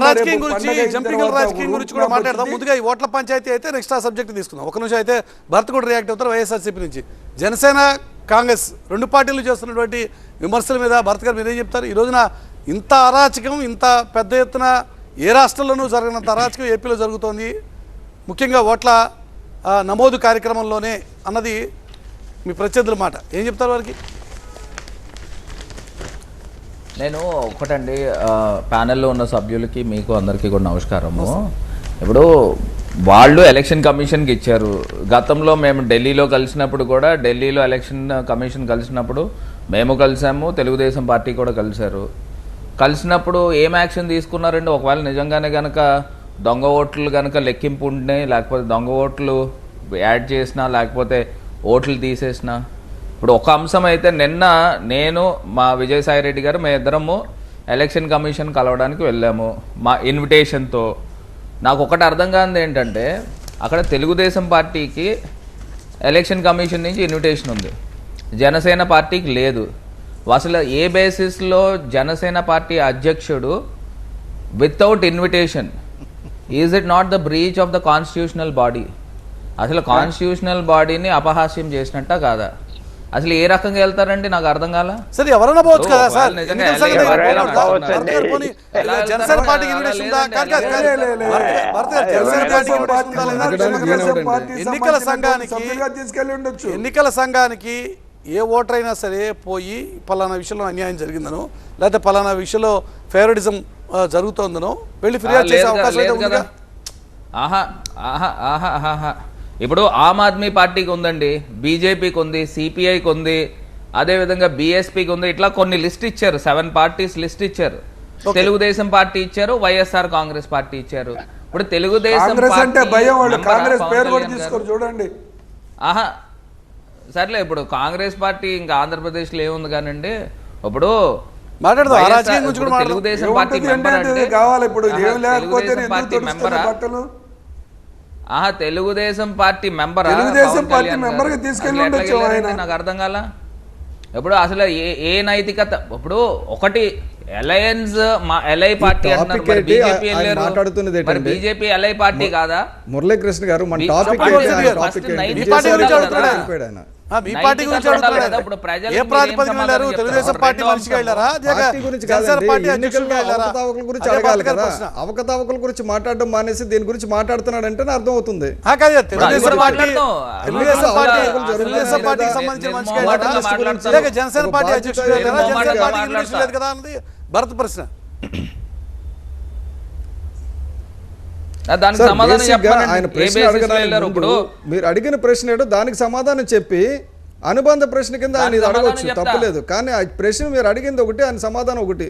రాజకీయం గురించి జంపింగ్ రాజకీయం గురించి కూడా మాట్లాడదాం. ముందుగా ఈ ఓట్ల పంచాయతీ అయితే నెక్స్ట్ ఆ సబ్జెక్ట్ తీసుకుందాం. ఒక నిమిషం అయితే భరత్ కూడా రియాక్ట్ అవుతారు వైఎస్ఆర్సీపీ నుంచి. జనసేన కాంగ్రెస్ రెండు పార్టీలు చేస్తున్నటువంటి విమర్శల మీద భరత్ గారు మీరేం చెప్తారు? ఈ రోజున ఇంత అరాచకం ఇంత పెద్ద ఎత్తున ఏ రాష్ట్రంలోనూ జరగనంత అరాచకం ఏపీలో జరుగుతోంది, ముఖ్యంగా ఓట్ల నమోదు కార్యక్రమంలోనే అన్నది మీ ప్రత్యర్థుల మాట. ఏం చెప్తారు వారికి? నేను ఒకటండి, ప్యానెల్లో ఉన్న సభ్యులకి మీకు అందరికీ కూడా నమస్కారము. ఇప్పుడు వాళ్ళు ఎలక్షన్ కమిషన్కి ఇచ్చారు. గతంలో మేము ఢిల్లీలో కలిసినప్పుడు కూడా, ఢిల్లీలో ఎలక్షన్ కమిషన్ కలిసినప్పుడు మేము కలిసాము, తెలుగుదేశం పార్టీ కూడా కలిసినప్పుడు ఏం యాక్షన్ తీసుకున్నారండి? ఒకవేళ నిజంగానే కనుక దొంగ ఓట్లు కనుక లెక్కింపు ఉంటే, లేకపోతే దొంగ ఓట్లు యాడ్ చేసినా, లేకపోతే ఓట్లు తీసేసినా, ఇప్పుడు ఒక అంశం అయితే నిన్న నేను మా విజయసాయి రెడ్డి గారు మేము ఇద్దరము ఎలక్షన్ కమిషన్ కలవడానికి వెళ్ళాము మా ఇన్విటేషన్తో. నాకు ఒకటి అర్థం కానిది ఏంటంటే, అక్కడ తెలుగుదేశం పార్టీకి ఎలక్షన్ కమిషన్ నుంచి ఇన్విటేషన్ ఉంది, జనసేన పార్టీకి లేదు. అసలు ఏ బేసిస్లో జనసేన పార్టీ అధ్యక్షుడు without invitation, is it not the breach of the constitutional body? అసలు కాన్స్టిట్యూషనల్ బాడీని అపహాస్యం చేసినట్ట కాదా? అసలు ఏ రకంగా వెళ్తారండి? నాకు అర్థం కాల. సరే ఎవరైనా పోవచ్చు కదా సార్. ఎన్నికల సంఘానికి ఏ ఓటర్ అయినా సరే పోయి పలానా విషయంలో అన్యాయం జరిగిందనో, లేకపోతే పలానా విషయంలో ఫేవరెటిజం జరుగుతోందనో వెళ్ళి ఫిర్యాదు చేసే అవకాశం అయితే ఉంది కదా. ఇప్పుడు ఆమ్ ఆద్మీ పార్టీకి ఉందండి, బీజేపీకి ఉంది, సిపిఐకి ఉంది, అదేవిధంగా బీఎస్పీకి ఉంది. ఇట్లా కొన్ని లిస్ట్ ఇచ్చారు, 7 పార్టీస్ లిస్ట్ ఇచ్చారు. తెలుగుదేశం పార్టీ ఇచ్చారు, వైఎస్ఆర్ కాంగ్రెస్ పార్టీ ఇచ్చారు. ఇప్పుడు తెలుగుదేశం చూడండి. సర్లే, ఇప్పుడు కాంగ్రెస్ పార్టీ ఇంకా ఆంధ్రప్రదేశ్లో ఏముంది కానండి. ఇప్పుడు తెలుగుదేశం పార్టీ మెంబర్ అంటే తెలుగుదేశం పార్టీ మెంబర్ నాకు అర్థం కాల. ఇప్పుడు అసలు ఏ నైతికత? ఇప్పుడు ఒకటి అలయన్స్ ఎల్ఐ పార్టీ అంటున్నారు, బీజేపీ వెళ్ళారు, మరి బీజేపీ ఎల్ఐ పార్టీ కాదా? మురళీకృష్ణ గారు మీ పార్టీ గురించి అడుగుతున్నాడు. ఏ ప్రాతిపదికన వెళ్ళారు? తెలుగుదేశం పార్టీ మనిషిగా వెళ్ళారా? అవకతవకల గురించి మాట్లాడడం మానేసి దీని గురించి మాట్లాడుతున్నాడంటే అర్థం అవుతుంది. తెలుగుదేశం పార్టీకి సంబంధించిన మనిషిగా వెళ్ళారా? జనసేన పార్టీ అధ్యక్షుడు వెళ్ళారా? జనసేన పార్టీకి ఇన్విటేషన్ లేదు కదా అన్నది భరత్ ప్రశ్న. ఆయన ప్రశ్న అడగడానికి మీరు అడిగిన ప్రశ్న ఏంటో దానికి సమాధానం చెప్పి అనుబంధ ప్రశ్న కింద ఆయన ఇది అడగవచ్చు, తప్పలేదు. కానీ ఆ ప్రశ్న మీరు అడిగింది ఒకటి, ఆయన సమాధానం ఒకటి.